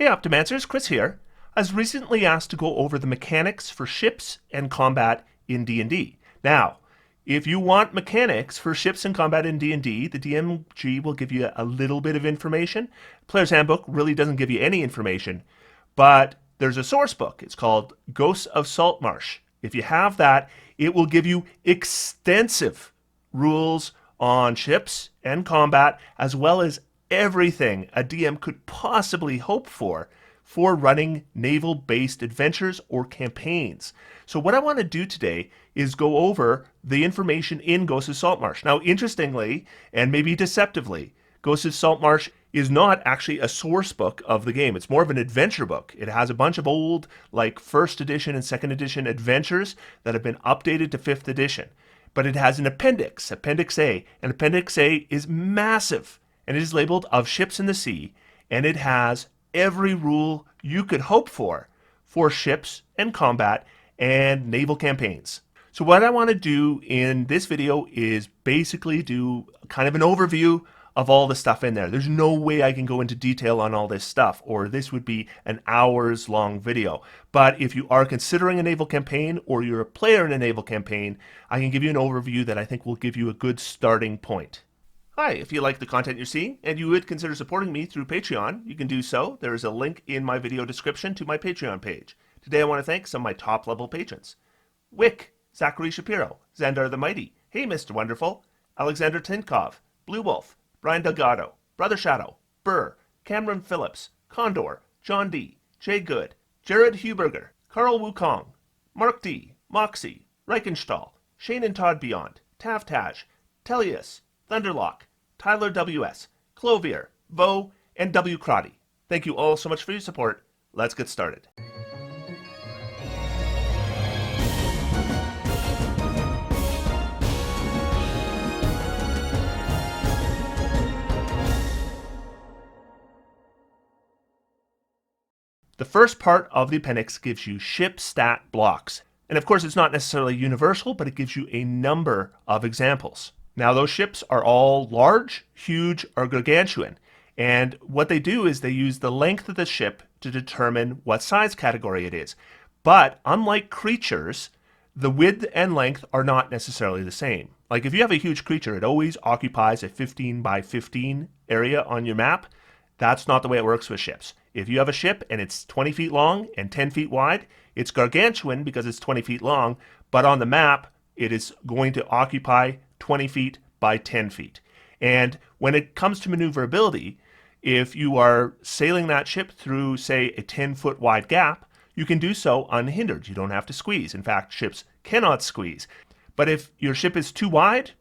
Hey Optimancers, Chris here. I was recently asked to go over the mechanics for ships and combat in D&D. Now, if you want mechanics for ships and combat in D&D, the DMG will give you a little bit of information. Player's Handbook really doesn't give you any information, but there's a source book. It's called Ghosts of Saltmarsh. If you have that, it will give you extensive rules on ships and combat, as well as everything a DM could possibly hope for running naval-based adventures or campaigns. So what I want to do today is go over the information in Ghosts of Saltmarsh. Now, interestingly, and maybe deceptively, Ghosts of Saltmarsh is not actually a source book of the game. It's more of an adventure book. It has a bunch of old, like, first edition and second edition adventures that have been updated to 5th edition. But it has an appendix, Appendix A, and Appendix A is massive. And it is labeled Of Ships in the Sea, and it has every rule you could hope for ships and combat and naval campaigns. So what I want to do in this video is basically do kind of an overview of all the stuff in there. There's no way I can go into detail on all this stuff, or this would be an hours long video. But if you are considering a naval campaign or you're a player in a naval campaign, I can give you an overview that I think will give you a good starting point. Hi, if you like the content you're seeing and you would consider supporting me through Patreon, you can do so. There is a link in my video description to my Patreon page. Today I want to thank some of my top level patrons. Wick, Zachary Shapiro, Xandar the Mighty, Hey Mr. Wonderful, Alexander Tinkov, Blue Wolf, Brian Delgado, Brother Shadow, Burr, Cameron Phillips, Condor, John D, Jay Good, Jared Huberger, Carl Wukong, Mark D, Moxie, Reichenstahl, Shane and Todd Beyond, Tavtaj, Tellius, Thunderlock, Tyler W.S., Clovier, Vo, and W. Crotty. Thank you all so much for your support. Let's get started. The first part of the appendix gives you ship stat blocks. And of course, it's not necessarily universal, but it gives you a number of examples. Now, those ships are all large, huge, or gargantuan. And what they do is they use the length of the ship to determine what size category it is. But unlike creatures, the width and length are not necessarily the same. Like if you have a huge creature, it always occupies a 15 by 15 area on your map. That's not the way it works with ships. If you have a ship and it's 20 feet long and 10 feet wide, it's gargantuan because it's 20 feet long, but on the map, it is going to occupy 20 feet by 10 feet. And when it comes to maneuverability, if you are sailing that ship through, say, a 10-foot wide gap, you can do so unhindered. You don't have to squeeze. In fact, ships cannot squeeze. But if your ship is too wide,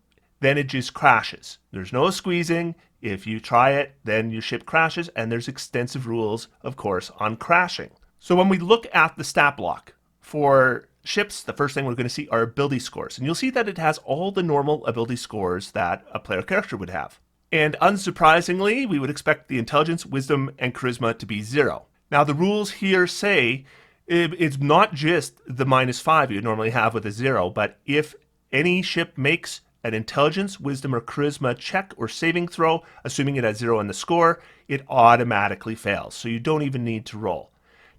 then it just crashes. There's no squeezing. If you try it, then your ship crashes, and there's extensive rules, of course, on crashing. So when we look at the stat block for ships, the first thing we're going to see are ability scores. And you'll see that it has all the normal ability scores that a player character would have. And unsurprisingly, we would expect the intelligence, wisdom, and charisma to be 0. Now, the rules here say it's not just the -5 you normally have with a 0, but if any ship makes an intelligence, wisdom, or charisma check or saving throw, assuming it has 0 in the score, it automatically fails. So you don't even need to roll.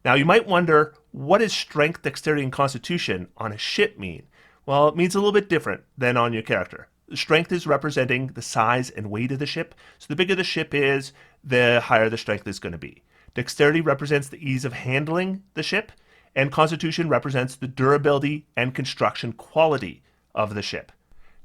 Now, you might wonder, what does strength, dexterity, and constitution on a ship mean? Well, it means a little bit different than on your character. Strength is representing the size and weight of the ship. So the bigger the ship is, the higher the strength is going to be. Dexterity represents the ease of handling the ship, and constitution represents the durability and construction quality of the ship.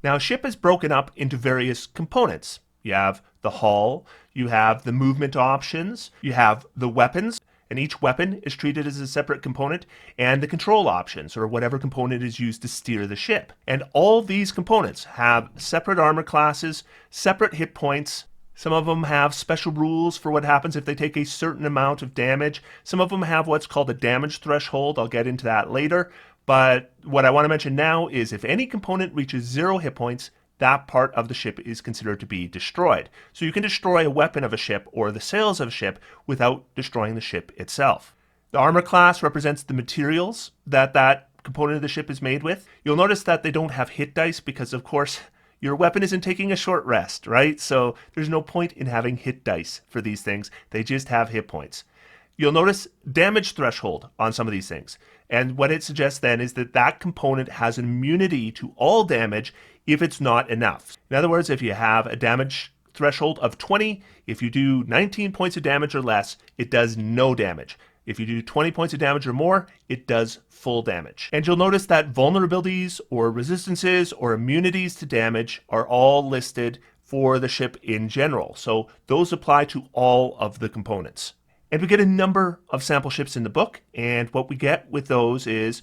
Now, a ship is broken up into various components. You have the hull, you have the movement options, you have the weapons, and each weapon is treated as a separate component, and the control options, or whatever component is used to steer the ship. And all these components have separate armor classes, separate hit points. Some of them have special rules for what happens if they take a certain amount of damage. Some of them have what's called a damage threshold. I'll get into that later. But what I want to mention now is if any component reaches 0 hit points, that part of the ship is considered to be destroyed. So you can destroy a weapon of a ship or the sails of a ship without destroying the ship itself. The armor class represents the materials that component of the ship is made with. You'll notice that they don't have hit dice because, of course, your weapon isn't taking a short rest, right? So there's no point in having hit dice for these things. They just have hit points. you'll notice damage threshold on some of these things. And what it suggests then is that that component has an immunity to all damage if it's not enough. In other words, if you have a damage threshold of 20, if you do 19 points of damage or less, it does no damage. If you do 20 points of damage or more, it does full damage. And you'll notice that vulnerabilities or resistances or immunities to damage are all listed for the ship in general. So those apply to all of the components. And we get a number of sample ships in the book, and what we get with those is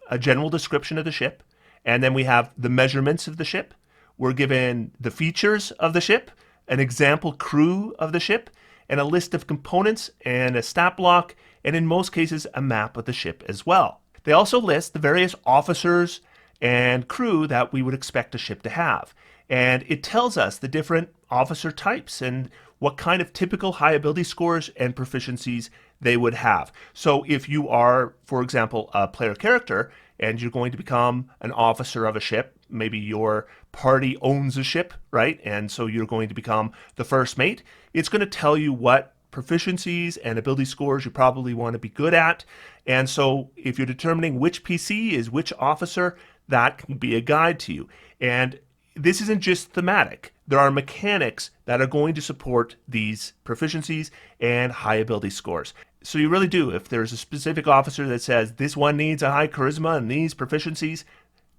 a general description of the ship, and then we have the measurements of the ship. We're given the features of the ship, an example crew of the ship, and a list of components and a stat block, and in most cases a map of the ship as well. They also list the various officers and crew that we would expect a ship to have. And it tells us the different officer types and what kind of typical high ability scores and proficiencies they would have. So if you are, for example, a player character and you're going to become an officer of a ship, maybe your party owns a ship, right? And so you're going to become the first mate. It's going to tell you what proficiencies and ability scores you probably want to be good at. And so if you're determining which PC is which officer, that can be a guide to you. And this isn't just thematic. There are mechanics that are going to support these proficiencies and high ability scores. So you really do. If there's a specific officer that says this one needs a high charisma and these proficiencies,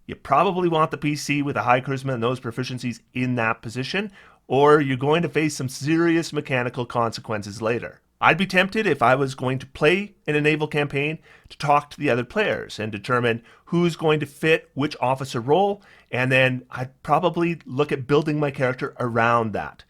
you probably want the PC with a high charisma and those proficiencies in that position, or you're going to face some serious mechanical consequences later. I'd be tempted, if I was going to play in a naval campaign, to talk to the other players and determine who's going to fit which officer role, and then I'd probably look at building my character around that.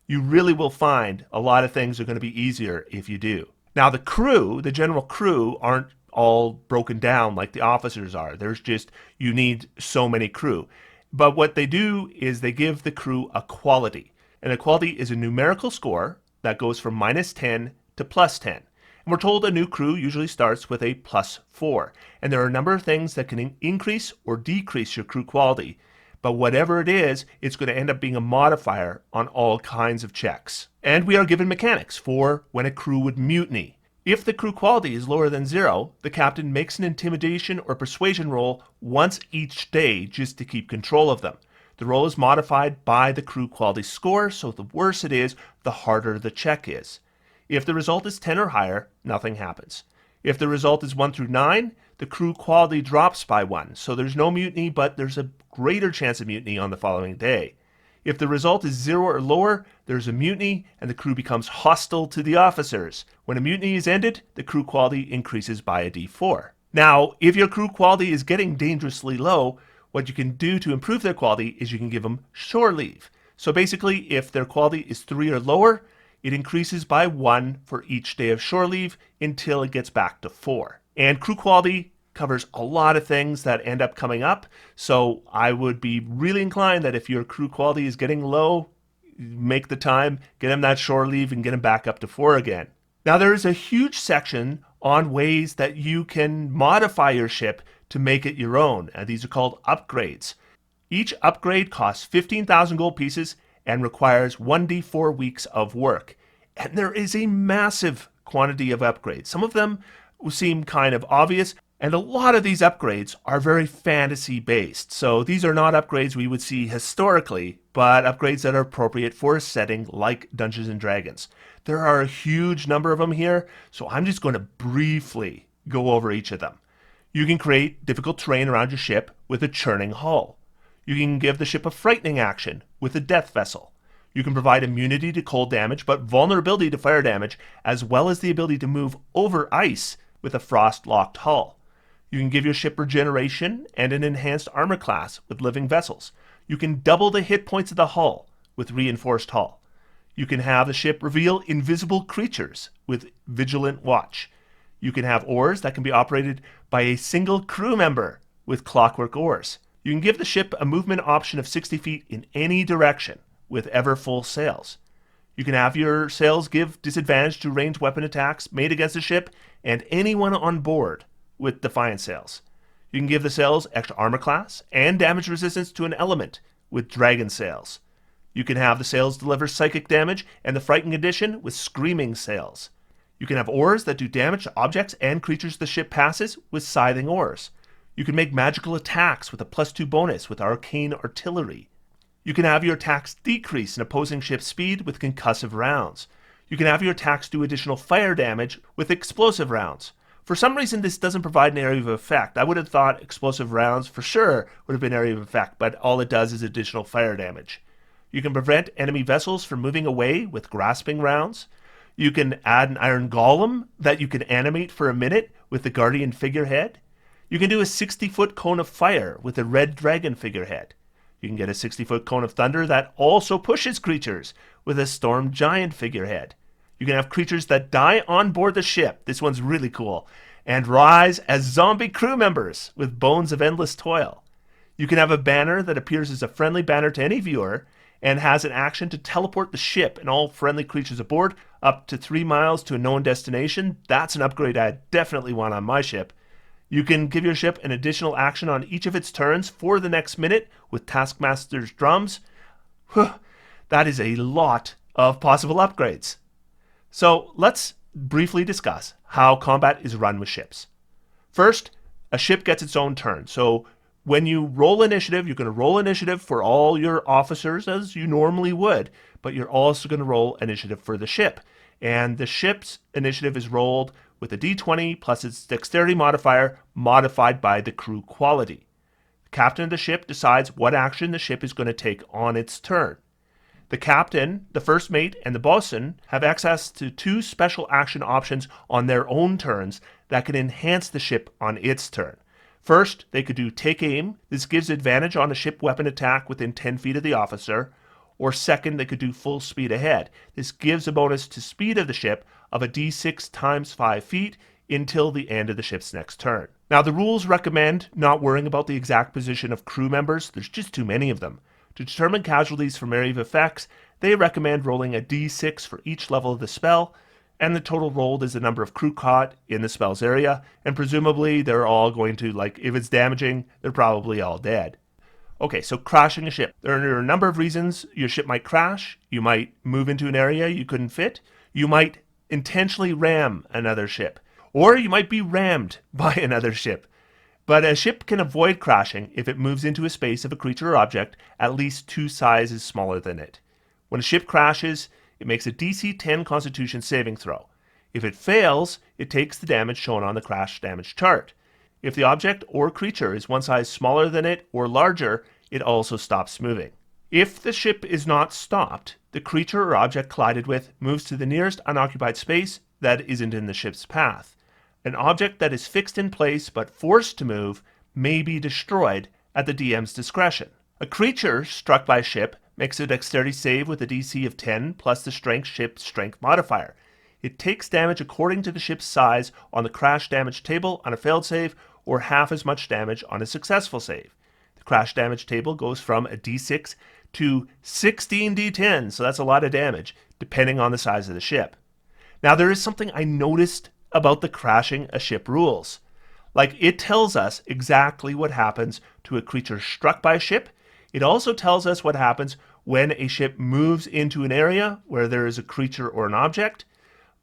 You really will find a lot of things are going to be easier if you do. Now the crew, the general crew, aren't all broken down like the officers are. There's just, you need so many crew. But what they do is they give the crew a quality. And a quality is a numerical score that goes from -10 to +10. And we're told a new crew usually starts with a +4. And there are a number of things that can increase or decrease your crew quality. But whatever it is, it's going to end up being a modifier on all kinds of checks. And we are given mechanics for when a crew would mutiny. If the crew quality is lower than 0, the captain makes an intimidation or persuasion roll once each day just to keep control of them. The roll is modified by the crew quality score, so the worse it is, the harder the check is. If the result is 10 or higher, nothing happens. If the result is 1 through 9, the crew quality drops by 1, so there's no mutiny, but there's a greater chance of mutiny on the following day. If the result is 0 or lower, there's a mutiny and the crew becomes hostile to the officers. When a mutiny is ended, the crew quality increases by a D4. Now, if your crew quality is getting dangerously low, what you can do to improve their quality is you can give them shore leave. So basically, if their quality is 3 or lower, it increases by 1 for each day of shore leave until it gets back to 4. And crew quality covers a lot of things that end up coming up. So I would be really inclined that if your crew quality is getting low, make the time, get them that shore leave and get them back up to 4 again. Now there is a huge section on ways that you can modify your ship to make it your own. These are called upgrades. Each upgrade costs 15,000 gold pieces and requires 1d4 weeks of work. And there is a massive quantity of upgrades. Some of them seem kind of obvious, and a lot of these upgrades are very fantasy based. So these are not upgrades we would see historically, but upgrades that are appropriate for a setting like Dungeons and Dragons. There are a huge number of them here, so I'm just going to briefly go over each of them. You can create difficult terrain around your ship with a churning hull. You can give the ship a frightening action with a death vessel. You can provide immunity to cold damage, but vulnerability to fire damage, as well as the ability to move over ice with a frost-locked hull. You can give your ship regeneration and an enhanced armor class with living vessels. You can double the hit points of the hull with reinforced hull. You can have the ship reveal invisible creatures with vigilant watch. You can have oars that can be operated by a single crew member with clockwork oars. You can give the ship a movement option of 60 feet in any direction with ever full sails. You can have your sails give disadvantage to ranged weapon attacks made against the ship and anyone on board with defiant sails. You can give the sails extra armor class and damage resistance to an element with dragon sails. You can have the sails deliver psychic damage and the frightened condition with screaming sails. You can have oars that do damage to objects and creatures the ship passes with scything oars. You can make magical attacks with a +2 bonus with arcane artillery. You can have your attacks decrease an opposing ship's speed with concussive rounds. You can have your attacks do additional fire damage with explosive rounds. For some reason, this doesn't provide an area of effect. I would have thought explosive rounds for sure would have been area of effect, but all it does is additional fire damage. You can prevent enemy vessels from moving away with grasping rounds. You can add an iron golem that you can animate for a minute with the guardian figurehead. You can do a 60-foot cone of fire with a red dragon figurehead. You can get a 60-foot cone of thunder that also pushes creatures with a storm giant figurehead. You can have creatures that die on board the ship. This one's really cool. And rise as zombie crew members with bones of endless toil. You can have a banner that appears as a friendly banner to any viewer and has an action to teleport the ship and all friendly creatures aboard up to 3 miles to a known destination. That's an upgrade I definitely want on my ship. You can give your ship an additional action on each of its turns for the next minute with Taskmaster's drums. That is a lot of possible upgrades. So let's briefly discuss how combat is run with ships. First, a ship gets its own turn. So when you roll initiative, you're going to roll initiative for all your officers as you normally would, but you're also going to roll initiative for the ship. And the ship's initiative is rolled with a d20 plus its dexterity modifier modified by the crew quality. The captain of the ship decides what action the ship is going to take on its turn. The captain, the first mate, and the bosun have access to 2 special action options on their own turns that can enhance the ship on its turn. First, they could do take aim. This gives advantage on a ship weapon attack within 10 feet of the officer. Or second, they could do full speed ahead. This gives a bonus to speed of the ship of a d6 times 5 feet until the end of the ship's next turn. Now, the rules recommend not worrying about the exact position of crew members. There's just too many of them. To determine casualties from area of effects, they recommend rolling a d6 for each level of the spell, and the total rolled is the number of crew caught in the spell's area, and presumably they're all going to, if it's damaging, they're probably all dead. Okay, so crashing a ship. There are a number of reasons your ship might crash. You might move into an area you couldn't fit. You might intentionally ram another ship. Or you might be rammed by another ship. But a ship can avoid crashing if it moves into a space of a creature or object at least 2 sizes smaller than it. When a ship crashes, it makes a DC 10 Constitution saving throw. If it fails, it takes the damage shown on the crash damage chart. If the object or creature is 1 size smaller than it or larger, it also stops moving. If the ship is not stopped, the creature or object collided with moves to the nearest unoccupied space that isn't in the ship's path. An object that is fixed in place but forced to move may be destroyed at the DM's discretion. A creature struck by a ship makes a dexterity save with a DC of 10 plus the ship's strength modifier. It takes damage according to the ship's size on the crash damage table on a failed save or half as much damage on a successful save. The crash damage table goes from a d6 to 16 d10, so that's a lot of damage, depending on the size of the ship. Now, there is something I noticed about the crashing a ship rules. It tells us exactly what happens to a creature struck by a ship. It also tells us what happens when a ship moves into an area where there is a creature or an object.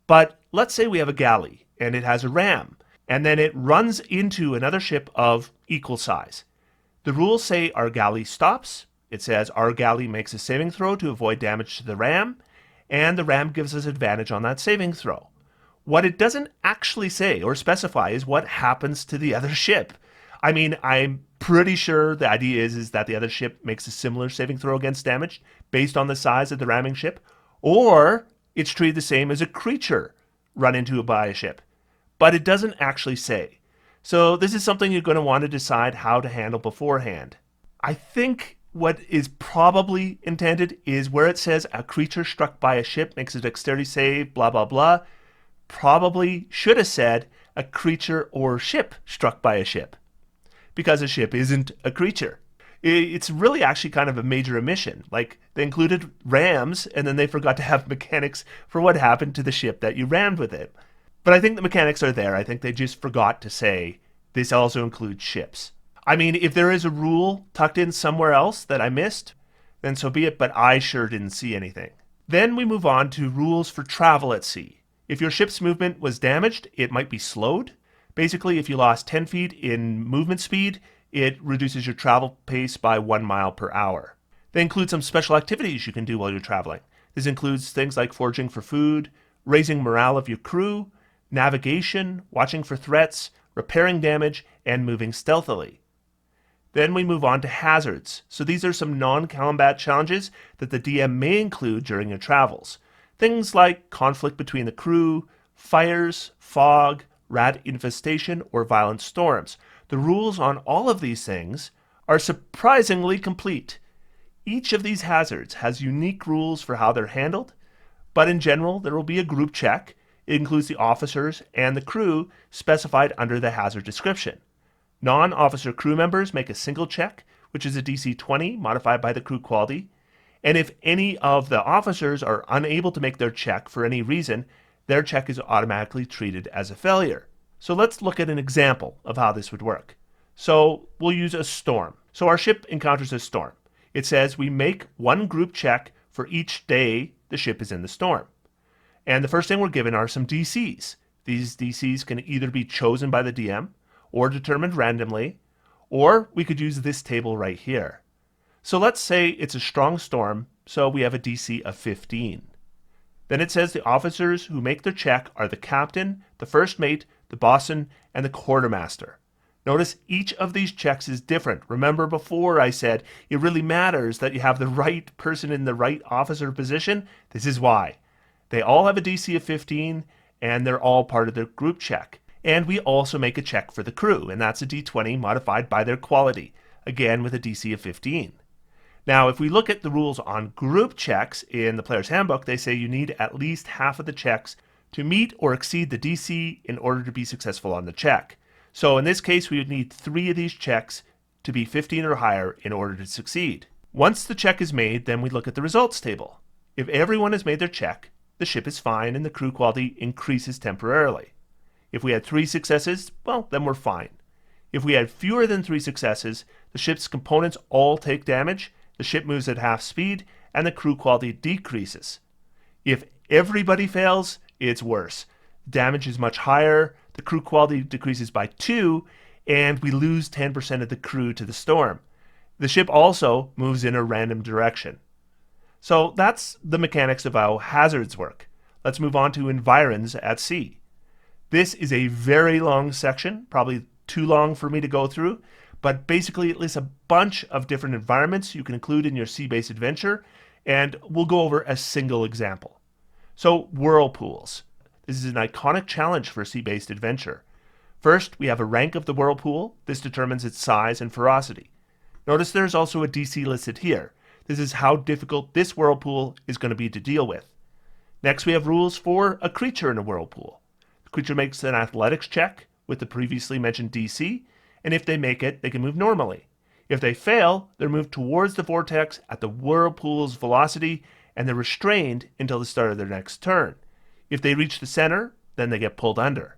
But let's say we have a galley and it has a ram, and then it runs into another ship of equal size. The rules say our galley stops. It says our galley makes a saving throw to avoid damage to the ram, and the ram gives us advantage on that saving throw. What it doesn't actually say or specify is what happens to the other ship. I mean, I'm pretty sure the idea is that the other ship makes a similar saving throw against damage based on the size of the ramming ship, or it's treated the same as a creature run into by a ship. But it doesn't actually say. So this is something you're going to want to decide how to handle beforehand. I think what is probably intended is where it says a creature struck by a ship makes a dexterity save, blah, blah, blah, probably should have said a creature or ship struck by a ship, because a ship isn't a creature. It's really actually kind of a major omission. They included rams, and then they forgot to have mechanics for what happened to the ship that you rammed with it. But I think the mechanics are there. I think they just forgot to say this also includes ships. I mean, if there is a rule tucked in somewhere else that I missed, then so be it, but I sure didn't see anything. Then we move on to rules for travel at sea. If your ship's movement was damaged, it might be slowed. Basically, if you lost 10 feet in movement speed, it reduces your travel pace by 1 mile per hour. They include some special activities you can do while you're traveling. This includes things like foraging for food, raising morale of your crew, navigation, watching for threats, repairing damage, and moving stealthily. Then we move on to hazards. So these are some non-combat challenges that the DM may include during your travels. Things like conflict between the crew, fires, fog, rat infestation, or violent storms. The rules on all of these things are surprisingly complete. Each of these hazards has unique rules for how they're handled, but in general, there will be a group check. It includes the officers and the crew specified under the hazard description. Non-officer crew members make a single check, which is a DC 20 modified by the crew quality. And if any of the officers are unable to make their check for any reason, their check is automatically treated as a failure. So let's look at an example of how this would work. So we'll use a storm. So our ship encounters a storm. It says we make one group check for each day the ship is in the storm. And the first thing we're given are some DCs. These DCs can either be chosen by the DM or determined randomly, or we could use this table right here. So let's say it's a strong storm, so we have a DC of 15. Then it says the officers who make their check are the captain, the first mate, the bosun, and the quartermaster. Notice each of these checks is different. Remember before I said it really matters that you have the right person in the right officer position? This is why. They all have a DC of 15, and they're all part of their group check. And we also make a check for the crew, and that's a D20 modified by their quality, again with a DC of 15. Now, if we look at the rules on group checks in the Player's Handbook, they say you need at least half of the checks to meet or exceed the DC in order to be successful on the check. So in this case, we would need 3 of these checks to be 15 or higher in order to succeed. Once the check is made, then we look at the results table. If everyone has made their check, the ship is fine and the crew quality increases temporarily. If we had 3 successes, well, then we're fine. If we had fewer than 3 successes, the ship's components all take damage, the ship moves at half speed, and the crew quality decreases. If everybody fails, it's worse. Damage is much higher, the crew quality decreases by 2, and we lose 10% of the crew to the storm. The ship also moves in a random direction. So that's the mechanics of how hazards work. Let's move on to environs at sea. This is a very long section, probably too long for me to go through, but basically it lists a bunch of different environments you can include in your sea-based adventure, and we'll go over a single example. So whirlpools. This is an iconic challenge for a sea-based adventure. First, we have a rank of the whirlpool. This determines its size and ferocity. Notice there's also a DC listed here. This is how difficult this whirlpool is going to be to deal with. Next, we have rules for a creature in a whirlpool. The creature makes an athletics check with the previously mentioned DC, and if they make it, they can move normally. If they fail, they're moved towards the vortex at the whirlpool's velocity, and they're restrained until the start of their next turn. If they reach the center, then they get pulled under.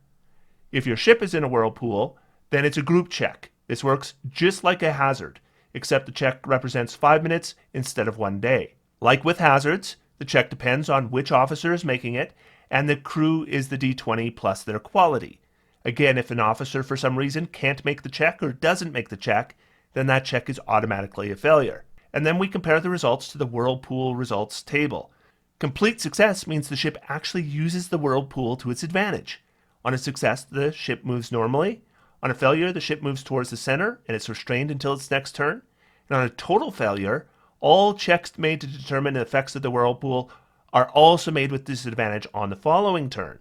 If your ship is in a whirlpool, then it's a group check. This works just like a hazard, except the check represents 5 minutes instead of 1 day. Like with hazards, the check depends on which officer is making it, and the crew is the D20 plus their quality. Again, if an officer for some reason can't make the check or doesn't make the check, then that check is automatically a failure. And then we compare the results to the whirlpool results table. Complete success means the ship actually uses the whirlpool to its advantage. On a success, the ship moves normally. On a failure, the ship moves towards the center and it's restrained until its next turn. And on a total failure, all checks made to determine the effects of the whirlpool are also made with disadvantage on the following turn.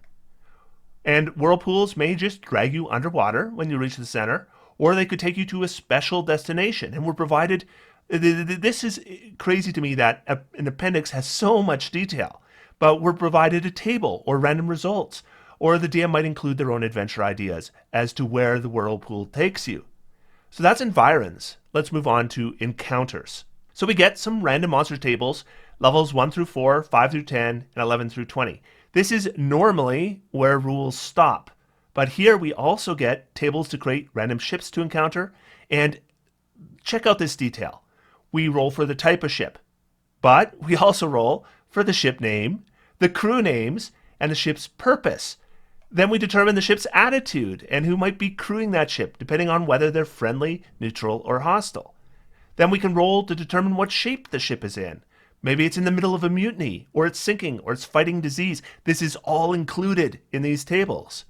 And whirlpools may just drag you underwater when you reach the center, or they could take you to a special destination. And we're provided, this is crazy to me that an appendix has so much detail, but we're provided a table or random results, or the DM might include their own adventure ideas as to where the whirlpool takes you. So that's environs. Let's move on to encounters. So we get some random monster tables, levels 1 through 4, 5 through 10, and 11 through 20. This is normally where rules stop, but here we also get tables to create random ships to encounter, and check out this detail. We roll for the type of ship, but we also roll for the ship name, the crew names, and the ship's purpose. Then we determine the ship's attitude and who might be crewing that ship, depending on whether they're friendly, neutral, or hostile. Then we can roll to determine what shape the ship is in. Maybe it's in the middle of a mutiny, or it's sinking, or it's fighting disease. This is all included in these tables.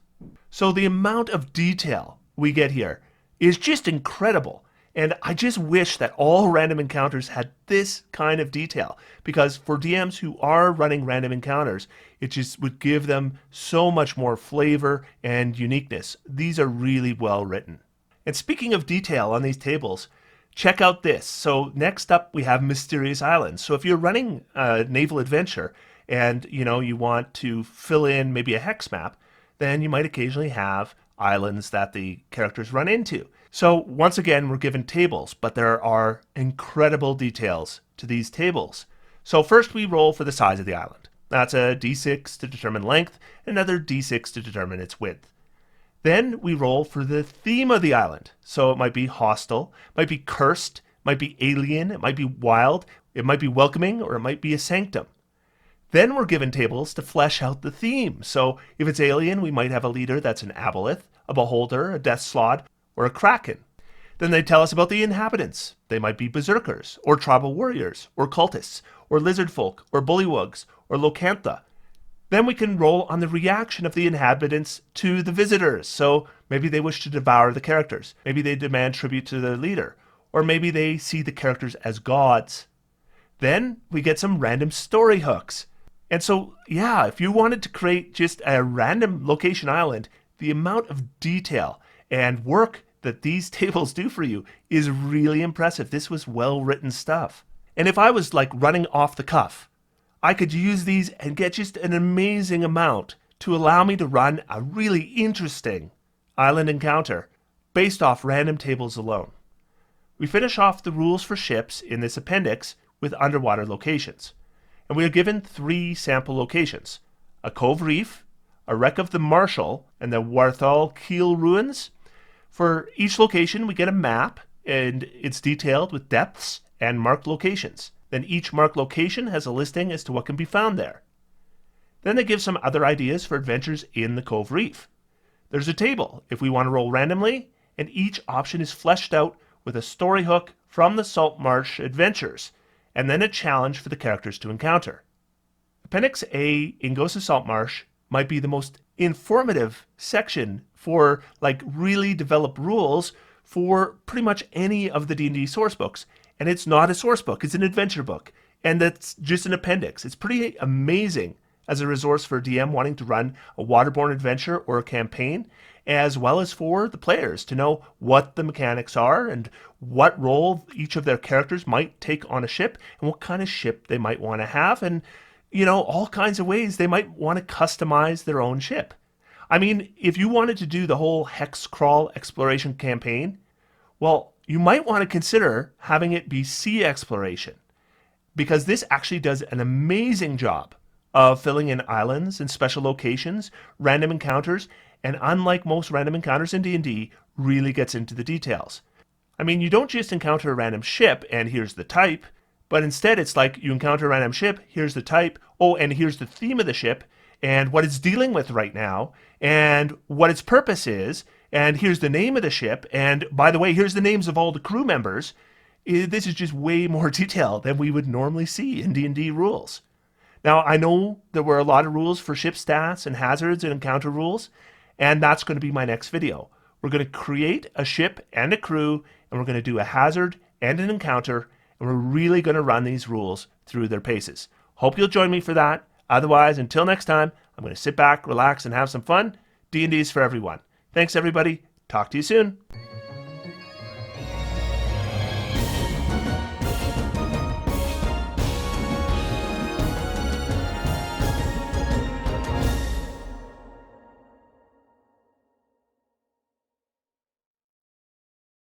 So the amount of detail we get here is just incredible. And I just wish that all random encounters had this kind of detail, because for DMs who are running random encounters, it just would give them so much more flavor and uniqueness. These are really well written. And speaking of detail on these tables, check out this. So next up we have Mysterious Islands. So if you're running a naval adventure and you want to fill in maybe a hex map, then you might occasionally have islands that the characters run into. So once again, we're given tables, but there are incredible details to these tables. So first we roll for the size of the island. That's a d6 to determine length, another d6 to determine its width. Then we roll for the theme of the island. So it might be hostile, might be cursed, might be alien, it might be wild, it might be welcoming, or it might be a sanctum. Then we're given tables to flesh out the theme. So if it's alien, we might have a leader that's an aboleth, a beholder, a death slod, or a kraken. Then they tell us about the inhabitants. They might be berserkers, or tribal warriors, or cultists, or lizard folk, or bullywugs, or locantha. Then we can roll on the reaction of the inhabitants to the visitors. So maybe they wish to devour the characters. Maybe they demand tribute to their leader. Or maybe they see the characters as gods. Then we get some random story hooks. And so, yeah, if you wanted to create just a random location island, the amount of detail and work that these tables do for you is really impressive. This was well-written stuff. And if I was like running off the cuff, I could use these and get just an amazing amount to allow me to run a really interesting island encounter based off random tables alone. We finish off the rules for ships in this appendix with underwater locations. And we are given 3 sample locations: a cove reef, a wreck of the Marshall, and the Warthal Keel ruins. For each location, we get a map, and it's detailed with depths and marked locations. Then each marked location has a listing as to what can be found there. Then they give some other ideas for adventures in the Cove Reef. There's a table if we want to roll randomly, and each option is fleshed out with a story hook from the Salt Marsh Adventures, and then a challenge for the characters to encounter. Appendix A, Ingosa Saltmarsh, might be the most informative section for really developed rules for pretty much any of the D&D source books. And it's not a source book, it's an adventure book. And that's just an appendix. It's pretty amazing as a resource for a DM wanting to run a waterborne adventure or a campaign, as well as for the players to know what the mechanics are and what role each of their characters might take on a ship and what kind of ship they might want to have, and all kinds of ways they might want to customize their own ship. I mean, if you wanted to do the whole hex crawl exploration campaign, well, you might want to consider having it be sea exploration, because this actually does an amazing job of filling in islands and special locations, random encounters, and unlike most random encounters in D&D, really gets into the details. I mean, you don't just encounter a random ship and here's the type, but instead it's like you encounter a random ship, here's the type, oh, and here's the theme of the ship, and what it's dealing with right now, and what its purpose is, and here's the name of the ship, and by the way, here's the names of all the crew members. This is just way more detail than we would normally see in D&D rules. Now, I know there were a lot of rules for ship stats and hazards and encounter rules, and that's going to be my next video. We're going to create a ship and a crew, and we're going to do a hazard and an encounter, and we're really going to run these rules through their paces. Hope you'll join me for that. Otherwise, until next time, I'm going to sit back, relax, and have some fun. D&D is for everyone. Thanks, everybody. Talk to you soon.